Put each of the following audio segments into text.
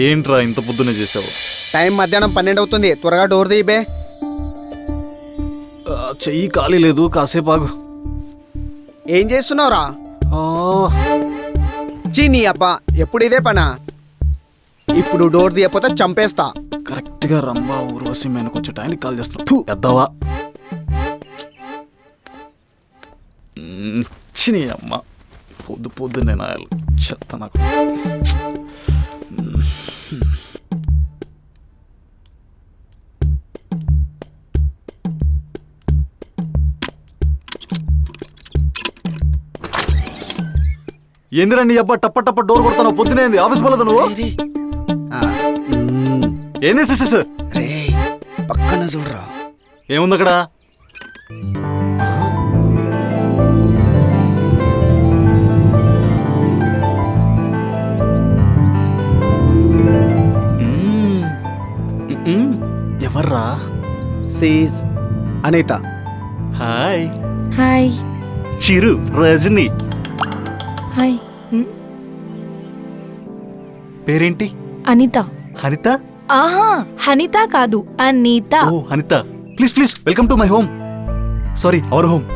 ఏంట్రా ఇంత పొద్దునే చేసావు? టైం మధ్యాహ్నం 12 అవుతుంది, త్వరగా డోర్ తీయబే. చెయ్యి ఖాళీ లేదు, కాసేపు ఆగు. ఏం చేస్తున్నావురా? చీనీ అబ్బా, ఎప్పుడు ఇదే పనా? ఇప్పుడు డోర్ తీయకపోతే చంపేస్తా. కరెక్ట్ గా రంభా ఊర్వశి మీద కొంచెం టైంకి కాల్ చేస్తున్నావు. పెద్దవా చిని అమ్మ, పొద్దున్నే నాయాలి చెత్త నాకు. ఏందిరండి అబ్బా టప్ప టప్ప డోర్ కొడతాను, పొద్దునేంది ఆఫీస్ పోలేదు నువ్వు? ఏంది సిస్? పక్కన చూడరా. ఏముంది అక్కడ? ఎవర్రా? She's Anitha. Hi. Hi. Chiru, Rajini. Hi. పేరేంటి? అనిత. హరిత? ఆహా, హనిత కాదు, అనిత. ఓ Hanitha, please please welcome to my home. Sorry, our home.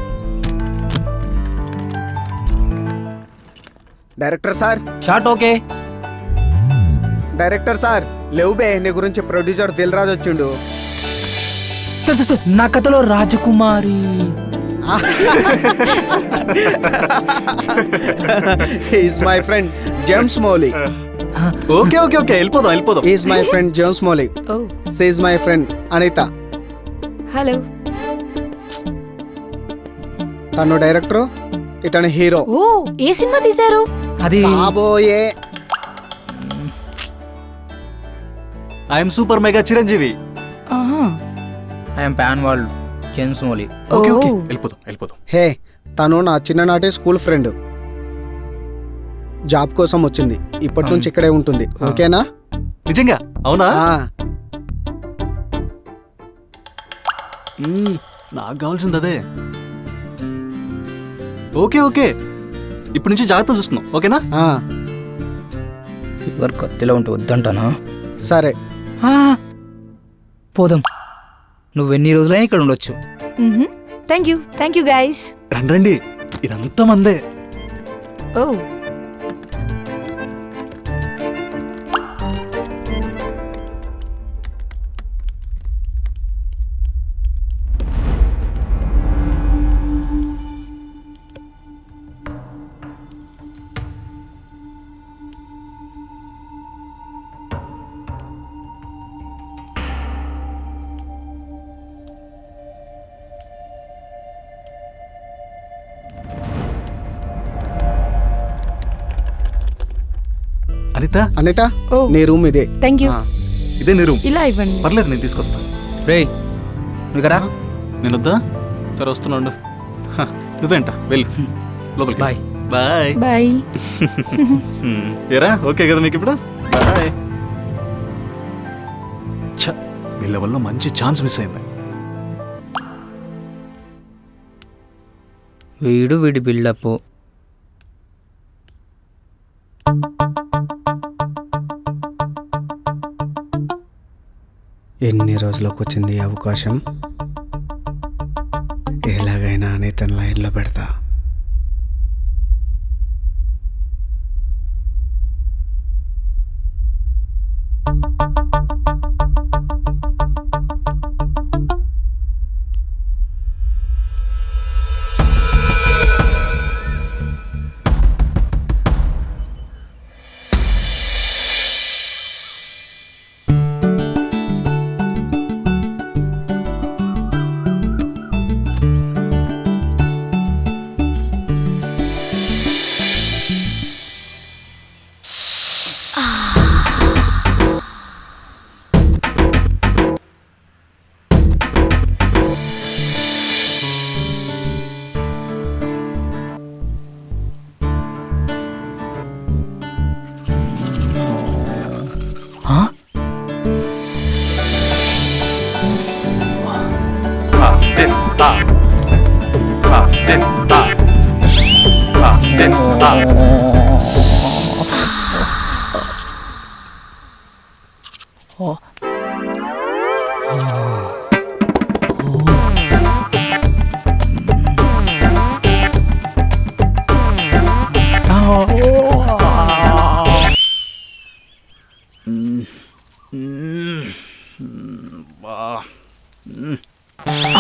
Director sir. Shot okay. Director sir లేవు బే, నీ గురించి ప్రొడ్యూసర్ దిల్ రాజు వచ్చిండు. సార్ నా కథలో రాజకుమారి. Is my friend James Mouli. Okay okay okay, వెళ్ళిపోదాం. Is my friend James Mouli. ఓ, she's my friend Anitha. Hello. తను డైరెక్టర్, ఇతను హీరో. ఓ, ఏ సినిమా తీశారు? అది కాబోయే ఐఎమ్ సూపర్ మెగా చిరంజీవి. ఆహా. I'm pan world James Mouli. Okay okay, ఓ. వెళ్ళిపోదాం. హే, తను నా చిన్ననాటి స్కూల్ ఫ్రెండ్. జాబ్ కోసం వచ్చింది, ఇప్పటి నుంచి ఇక్కడే ఉంటుంది. ఓకేనా? నిజంగా? అవునా? నాకు కావాల్సింది అదే. ఓకే, ఇప్పటి నుంచి జాగ్రత్త చూస్తున్నాం. ఓకేనా? ఎవరు కత్తిలో ఉంటే వద్దంటానా? సరే. పోదాం, నువ్వెన్ని రోజులైనా ఇక్కడ ఉండొచ్చు. Thank you guys. రండి, ఇదంతా మందే. ఓ, అనిత, ఓ, నీ రూమ్ ఇదే. Thank you. ఇదే నీ రూమ్. ఇలా ఇవ్వండి. పర్లేదు, నేను తీసుకొస్తా. రే నువ్వు కదా. నేను వద్దా? సరే వస్తున్నాడు. నువ్వేంట వెళ్ళు లోపలికి. బాయ్. Bye bye. ఏరా, ఓకే కదా మీకు ఇప్పుడు? బాయ్. వీళ్ళ వల్ల మంచి ఛాన్స్ మిస్ అయింది. వీడి బిల్డప్. ఎన్ని రోజులకు వచ్చింది ఈ అవకాశం? ఎలాగైనా అనితని లైన్లో పెడతా.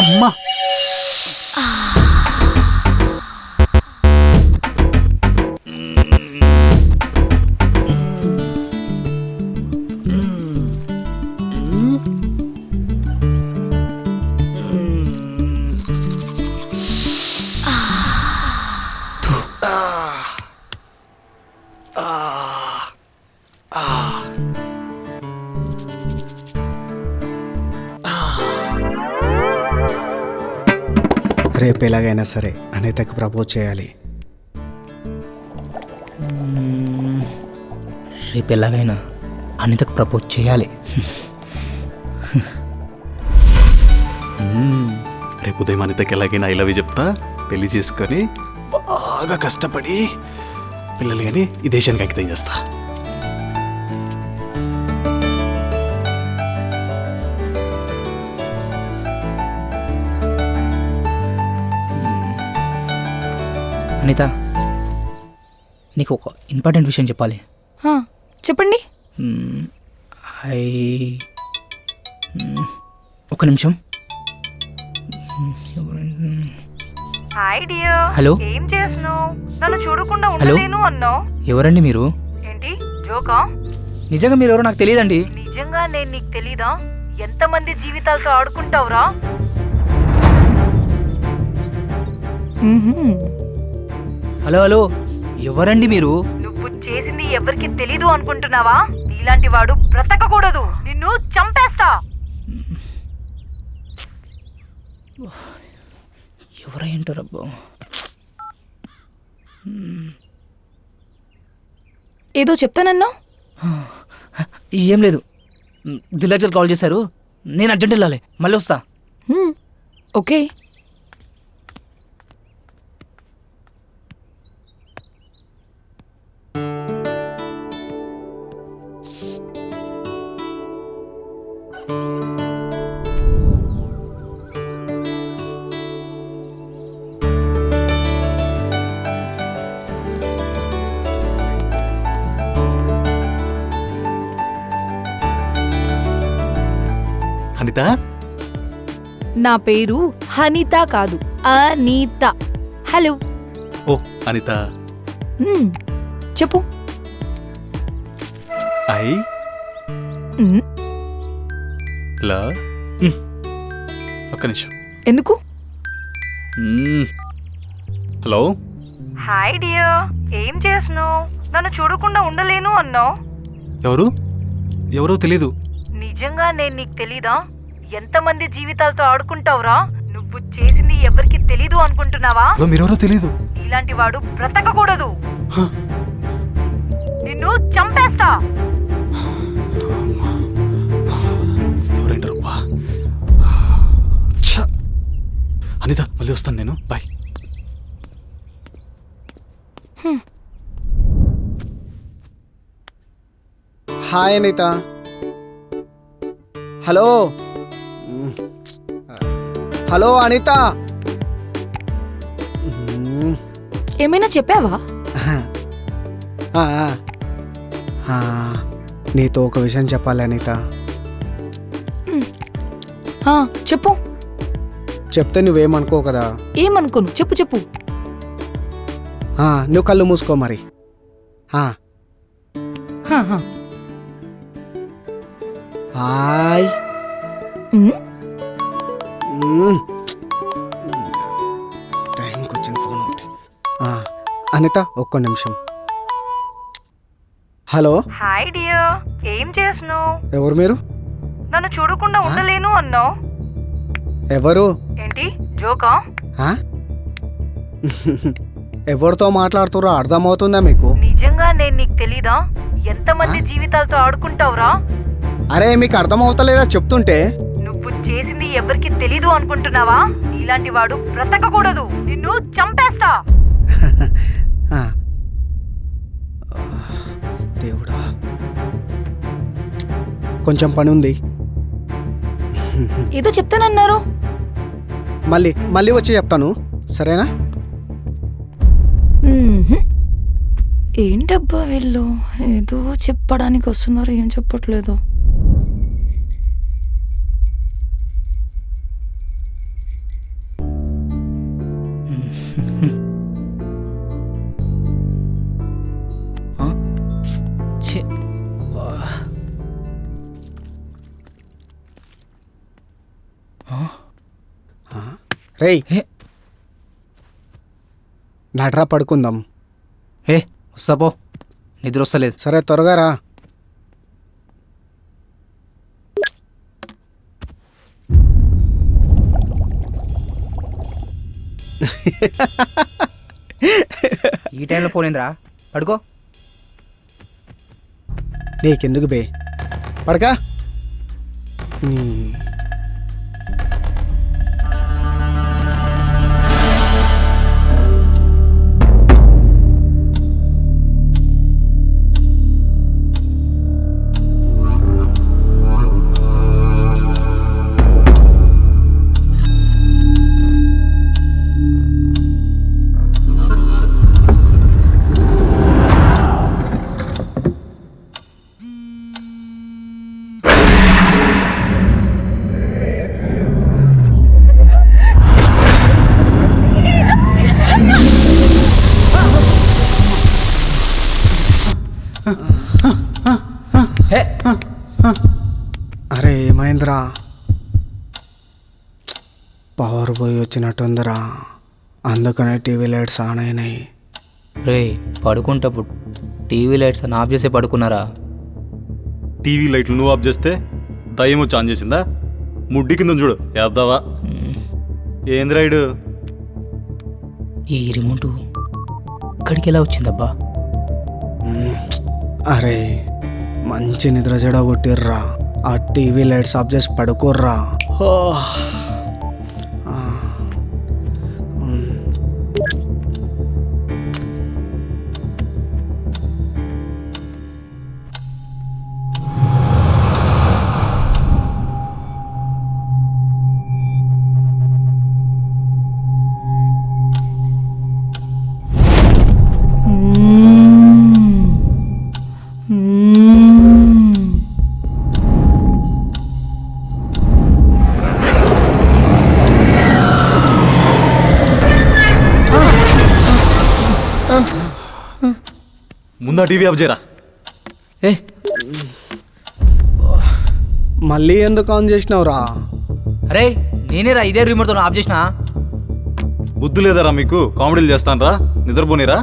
అమ్మా రేపు ఎలాగైనా సరే అనితకు ప్రపోజ్ చేయాలి. రేపు ఎలాగైనా అనితకు ప్రపోజ్ చేయాలి. రేపు ఉదయం అనితకి ఎలాగైనా ఐ లవ్ యూ చెప్తా, పెళ్లి చేసుకొని బాగా కష్టపడి పిల్లలు కానీ ఈ దేశానికి అంకితం చేస్తా. అనిత, నీకు ఒక ఇంపార్టెంట్ విషయం చెప్పాలి. హా, చెప్పండి. ఐ ఒక నిమిషం. Hi dear. హలో. ఏం చేస్తున్నావు? నన్ను చూడకుండా హలో. ఉండలేను అన్నావు. ఎవరండి మీరు? ఏంటి జోకా? నిజంగా మీరు ఎవరో నాకు తెలియదండి. నిజంగా నేను నీకు తెలీదా? ఎంతమంది జీవితాలతో ఆడుకుంటావురా? హలో హలో, ఎవరండి మీరు? నువ్వు చేసింది ఎవరికి తెలీదు అనుకుంటున్నావా? నీలాంటి వాడు బ్రతకకూడదు. నిన్ను చంపేస్తా. ఎవరైంటారబ్బా? ఏదో చెప్తానన్నావు. ఏం లేదు, దిలాజల్ కాల్ చేశారు, నేను అర్జెంట్ వెళ్ళాలి, మళ్ళీ వస్తా. ఓకే. అనిత, నా పేరు హనిత కాదు, అనిత. హలో. ఓ అనిత, చెప్పు. I'm, love. ఒక్క నిమిషం. ఎందుకు? హలో. Hi dear. ఏం చేస్తున్నావు? నన్ను చూడకుండా ఉండలేను అన్నావు. ఎవరు? ఎవరో తెలీదు. నిజంగా నేను నీకు తెలీదా? ఎంతమంది జీవితాలతో ఆడుకుంటావురా? నువ్వు చేసింది ఎవరికి తెలీదు అనుకుంటున్నావా? మీరెవరో తెలీదు. ఇలాంటి వాడు బ్రతకకూడదు. హ. నిన్ను చంపేస్తా. ఎవరైంటారబ్బా? ఛ! అనిత, మళ్ళీ వస్తాను నేను. Bye. Hi Anitha. Hello. Hello Anitha. ఏమైనా చెప్పావా? నీతో ఒక విషయం చెప్పాలి అనిత. చెప్పు. చెప్తే నువ్వేమనుకో కదా. ఏమనుకోను, చెప్పు చెప్పు. నువ్వు కళ్ళు మూసుకో మరి. హాయ్. టైంకి వచ్చిన ఫోన్ ఒకటి. అనిత, ఒక్క నిమిషం. హలో. Hi dear. ఏం చేస్తున్నావు? ఎవరు మీరు? నన్ను చూడకుండా ఉండలేను అన్నావు. ఎవరు? ఏంటి జోకా? ఎవరితో మాట్లాడుతురో అర్థమవుతుందా మీకు? నిజంగా నేను నీకు తెలీదా? ఎంతమంది జీవితాలతో ఆడుకుంటావురా? అరే మీకు అర్థమవుతలేదా చెప్తుంటే? నువ్వు చేసింది ఎవరికి తెలీదు అనుకుంటున్నావా? ఇలాంటి వాడు బ్రతకకూడదు. నిన్ను చంపేస్తా. దేవుడా. కొంచెం పని ఉంది. ఏదో చెప్తానన్నారు. మళ్ళీ వచ్చి చెప్తాను, సరేనా? ఏంటబ్బా వీళ్ళు ఏదో చెప్పడానికి వస్తున్నారు, ఏం చెప్పట్లేదు. రేయ్, నడ్రా పడుకుందాం. ఏ వస్తా పో, నిద్ర వస్తలేదు. సరే త్వరగా రా. ఈ టైంలో పోలేదురా, పడుకో. నీకెందుకు బే, పడకా. అరే ఏమైందిరా? పవర్ పోయి వచ్చినట్టుందిరా, అందుకనే టీవీ లైట్స్ ఆన్ అయినాయి. రే పడుకుంటప్పుడు టీవీ లైట్స్ అని ఆఫ్ చేసే పడుకున్నారా? టీవీ లైట్లు నువ్వు ఆఫ్ చేస్తే దయ్యం వచ్చి ఆన్ చేసిందా? ముడ్డి కింద చూడు వేద్దావా? ఏంద్రాయుడు ఈ రిమోట్ ఇక్కడికి ఎలా వచ్చిందబ్బా? అరే మంచి నిద్ర చెడగొట్టిర్రా, ఆ టీవీ లైట్స్ ఆఫ్ చేసి పడుకోర్రా. ముందా టీవీ ఆఫ్ చేయరా. ఏ మళ్ళీ ఎందుకు ఆన్ చేసినావురా? అరే నేనేరా ఇదే రిమోట్తో ఆఫ్ చేసిన. బుద్ధి లేదారా మీకు? కామెడీలు చేస్తానరా, నిద్రపోనిరా.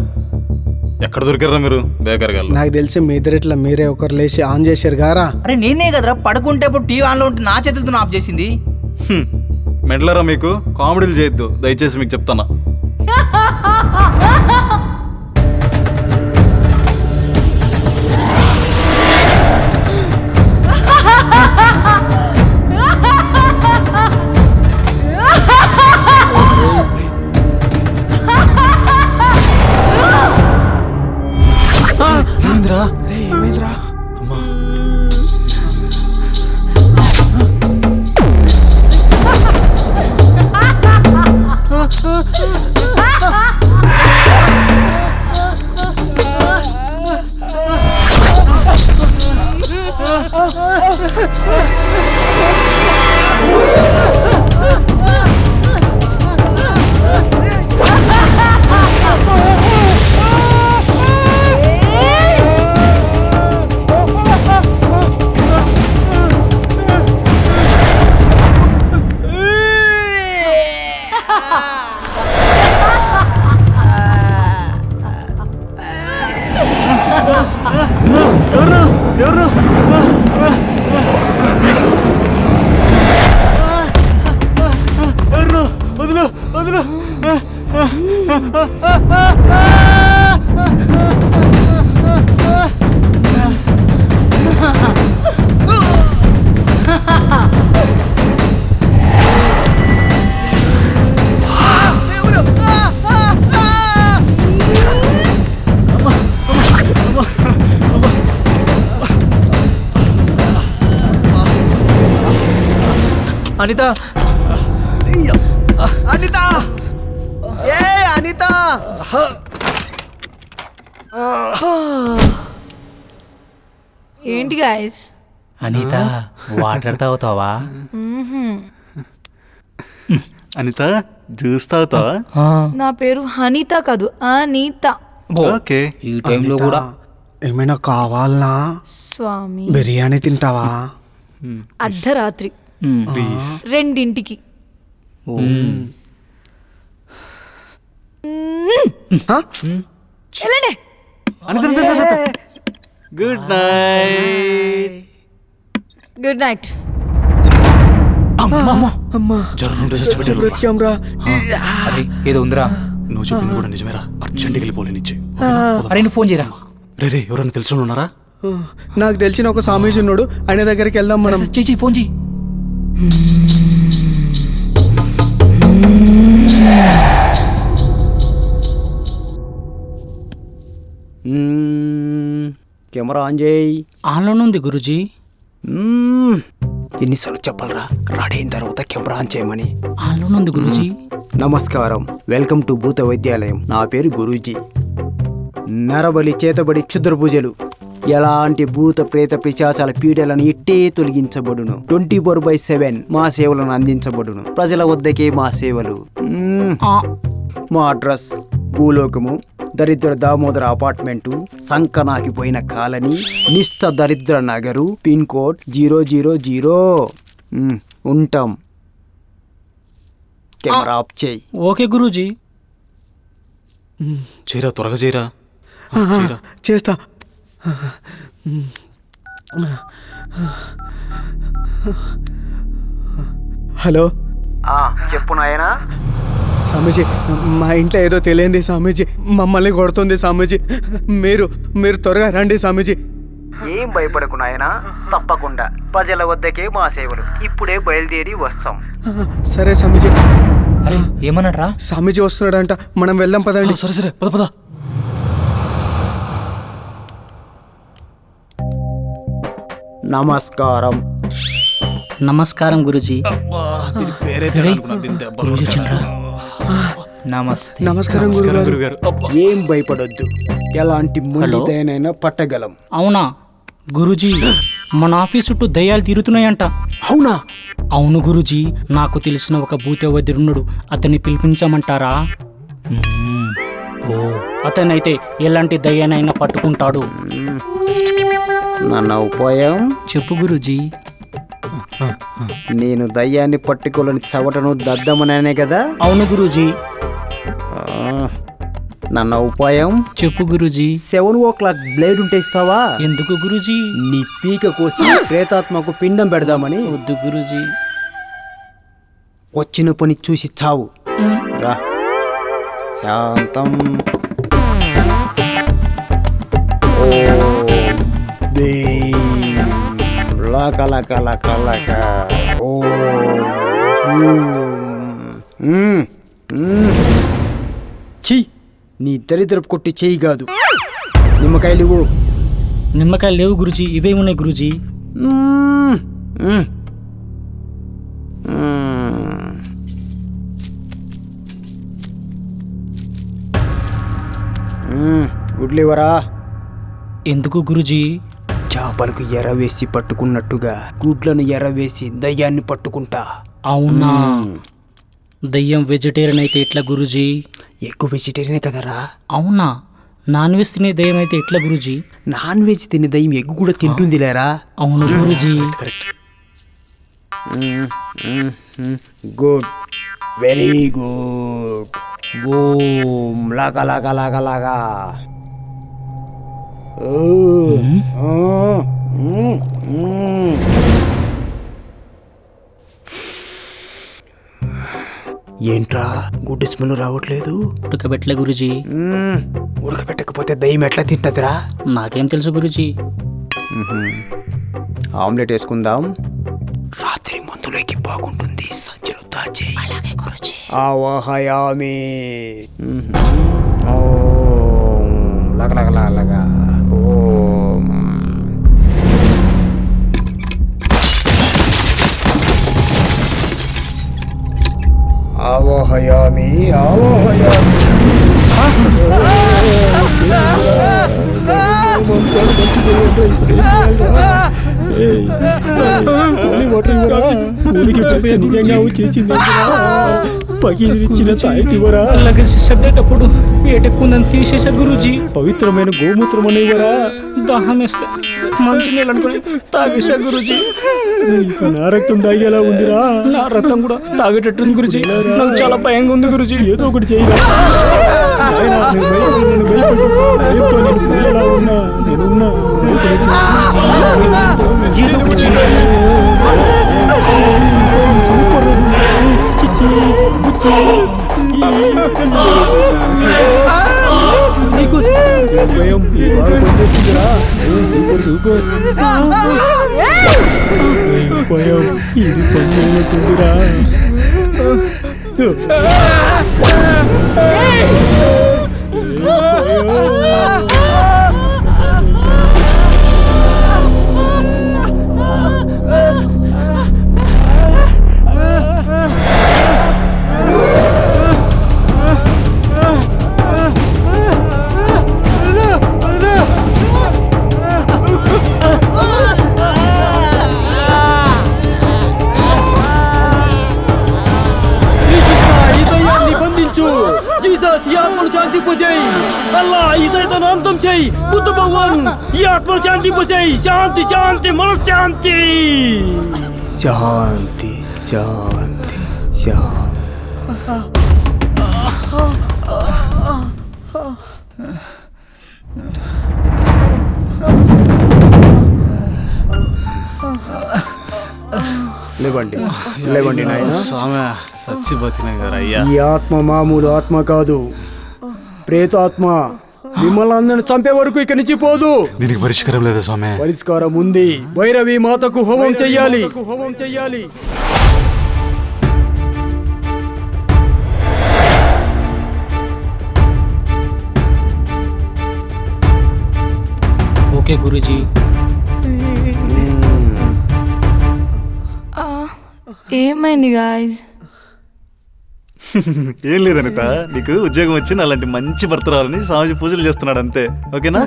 ఎక్కడ దొరికారా మీరు బేకర్గా? నాకు తెలిసి మీ ఇద్దరిట్లా మీరే ఒకరు లేచి ఆన్ చేశారు గారా. అరే నేనే కదరా పడుకుంటే ఇప్పుడు టీవీ ఆన్లో ఉంటే నా చేతులతో ఆఫ్ చేసింది. మెంటలరా మీకు? కామెడీలు చేయొద్దు దయచేసి, మీకు చెప్తానా. ఏమైందిరా? అమ్మా అనిత అనిత ఏ అనిత ఏంటి గాయస్? అనిత వాటర్ తాగుతావా? అనిత జ్యూస్ తాగుతావా? నా పేరు హనీత కాదు, అనిత. ఓకే. ఈ టైంలో కూడా ఏమైనా కావాలనా? స్వామి, బిర్యానీ తింటావా? అర్ధరాత్రి 2ంటికి. వెళ్ళండి. Good night. Good night. అమ్మా జర్రుంటే చచ్చిపోయాడు. బ్రతికాంరా. అరే ఏదో ఉందిరా. నువ్వు చెప్పింది కూడా నిజమేరా. అర్జెంట్కి వెళ్ళిపోలేనిచ్చి. అరే నువ్వు ఫోన్ చేయరా. రే ఎవరైనా తెలిసిన ఉన్నారా? నాకు తెలిసిన ఒక స్వామీజీ ఉన్నాడు, ఆయన దగ్గరికి వెళ్దాం మనం. చేయి ఫోన్ చేయి. కెమెరా ఆన్ చేయి. ఆన్లోనే ఉంది గురుజీ. ఎన్నిసార్లు చెప్పాలరా రెడీ అయిన తర్వాత కెమెరా ఆన్ చేయమని. ఆన్లోనే ఉంది గురుజీ. నమస్కారం, వెల్కమ్ టు భూత వైద్యాలయం. నా పేరు గురూజీ. నరబలి, చేతబడి, క్షుద్ర పూజలు, ఎలాంటి భూత ప్రేత పిశాచాల పీడలను ఇట్టే తొలగించబడును. 24/7 మా సేవలను అందించబడును. ప్రజల వద్దకే మా సేవలు. మా అడ్రస్ భూలోకము, దరిద్ర దామోదర అపార్ట్మెంటు, సంకనాకిపోయిన కాలనీ, నిష్ఠ దరిద్ర నగరు, పిన్ కోడ్ 000. ఉంటాం. కెమెరా ఆఫ్ చేయి. ఓకే గురూజీ. చేయరా, త్వరగా చేయరా. చేస్తా. హలో, చెప్పు నాయనా. స్వామీజీ, మా ఇంట్లో ఏదో తెలియంది స్వామీజీ. మమ్మల్ని కొడుతుంది స్వామీజీ. మీరు త్వరగా రండి స్వామీజీ. ఏం భయపడకు నాయనా, తప్పకుండా ప్రజల వద్దకే మా సేవలు. ఇప్పుడే బయలుదేరి వస్తాం. సరే స్వామీజీ. అరే ఏమన్నారా? స్వామీజీ వస్తున్నాడంట, మనం వెళ్దాం పదండి. సరే పద. నమస్కారం. నమస్కారం గురుజీ. పేరైతే గురుజీ వచ్చిండ్రా. నమస్తే. నమస్కారం గురుగారు. గురుగారు. ఏం భయపడొద్దు, ఎలాంటి ముళ్ళదైనా పట్టగలం. అవునా గురుజీ, మన ఆఫీస్ చుట్టూ దయ్యాలు తిరుగుతున్నాయంట. అవునా? అవును గురుజీ, నాకు తెలిసిన ఒక భూత వైద్యుడున్నాడు, అతన్ని పిలిపించమంటారా? అతనైతే ఎలాంటి దయ్యానైనా పట్టుకుంటాడు. నన్న ఉపాయం చెప్పు గురుజీ. నేను దయ్యాన్ని పట్టుకోలేని చవటను దద్దమనే కదా. అవును గురుజీ. నన్న ఉపాయం చెప్పు గురుజీ. 7 బ్లేడ్ ఉంటే ఇస్తావా? ఎందుకు గురుజీ? నీ పీక కోసి ప్రేతాత్మకు పిండం పెడదామని. వద్దు గురుజీ. వచ్చిన పని చూసి చావు. రా. శాంతం. లక లక లక లక. ఛీ, నీ దరిద్రపు కొట్టి చేయి కాదు. నిమ్మకాయలు ఇవ్వు. నిమ్మకాయలు లేవు గురుజీ, ఇవే ఉన్నాయి గురుజీ. గుడ్లు ఇవ్వరా. ఎందుకు గురుజీ? చేపలకు ఎరవేసి పట్టుకున్నట్టుగా గుడ్లను ఎరవేసి దయ్యాన్ని పట్టుకుంటా. అవునా? దయ్యం వెజిటేరియన్ అయితే ఎట్లా గురుజీ? ఎక్కువ వెజిటేరియనే కదరా. అవునా? నాన్ వెజ్ తినే దయ్యం అయితే ఎట్లా గురుజీ? నాన్ వెజ్ తినే దయ్యం ఎగ్గు కూడా తింటుంది లేరా. అవును Guruji. Good, very good. Boom. లాగా లాగా లాగా లాగా. ఏంట్రా గుడ్డు స్మెల్ రావట్లేదు? ఉడకబెట్టలే గురుజీ. ఉడకబెట్టకపోతే దయ్యం ఎట్లా తింటదిరా? నాకేం తెలుసు గురుజీ. ఆమ్లెట్ వేసుకుందాం. రాత్రి మందులోకి బాగుంటుంది, సంచిలో దాచే. అలాగే గురుజీ. ఆవాహయామి. లగ లగ లగ లగ. ఓం. ఆవాహయామి ఆవాహయామి. శబ్దేటప్పుడు ఏటెక్కుందని తీసేసా గురూజీ. పవిత్రమైన గోమూత్రం అనేవరా. దాహం వేస్తే మంచి నీళ్ళు అనుకుని తాగేసా గురూజీ. నా రక్తం తాగేలా ఉందిరా. నా రక్తం కూడా తాగేటట్టుంది గురూజీ. నాకు చాలా భయంగా ఉంది గురూజీ. ఏదో ఒకటి చేయరా. నాయనా, నేను భయపడ్డా. భయంతో నేను పోయేలా ఉన్నా. నేనున్నా. ఏదో ఒకటి చేయాలి. భయం బాగా పనిచేస్తుందిరా. Super super. భయం ఇది పనిచేయకుందిరా. జీసస్ ఈ ఆత్మను శాంతింపజేయి. అల్లా ఈ సైతాన్ని అంతం చేయి. బుద్ధ భగవాన్ ఈ ఆత్మను శాంతింపజేయి. శాంతి శాంతి మనశ్శాంతి. శాంతి శాంతి శాంతి. లేవండి లేవండి నాయన. స్వామి చచ్చిపోతున్నాం కదా అయ్యా. ఈ ఆత్మ మామూలు ఆత్మ కాదు, ప్రేతాత్మ. మిమ్మల్ని అందరిని చంపే వరకు ఇక్కడి నుంచి పోదు. దీనికి పరిష్కారం లేదా స్వామి? పరిష్కారం ఉంది. భైరవి మాతకు హోమం చెయ్యాలి. హోమం చెయ్యాలి. ఓకే గురూజీ. ఏమైంది గాయ్స్? ఏం లేదు అనిత, నీకు ఉద్యోగం వచ్చి అలాంటి మంచి భర్త రావాలని స్వామి పూజలు చేస్తున్నాడు అంతే. ఓకేనా?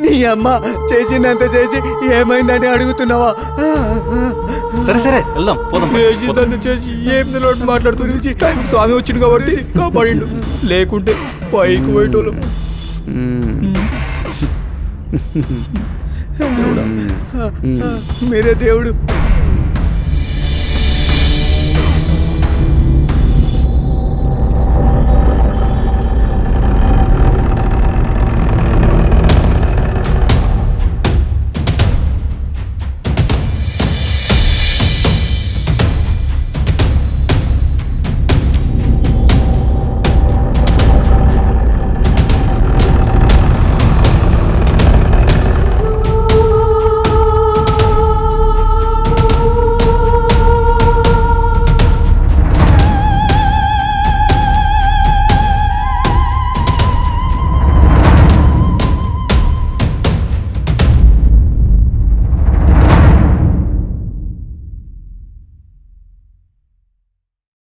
నీ అమ్మ చేసిందంత చేసి ఏమైందని అడుగుతున్నావా? సరే సరే వెళ్దాం, పోదాం. చేసి ఏం నిలబడి మాట్లాడుతుంది. టైంకి స్వామి వచ్చింది కాబట్టి కాపాడిండు. లేకుంటే పైకి పోయేటోళ్ళు. మీరే దేవుడు.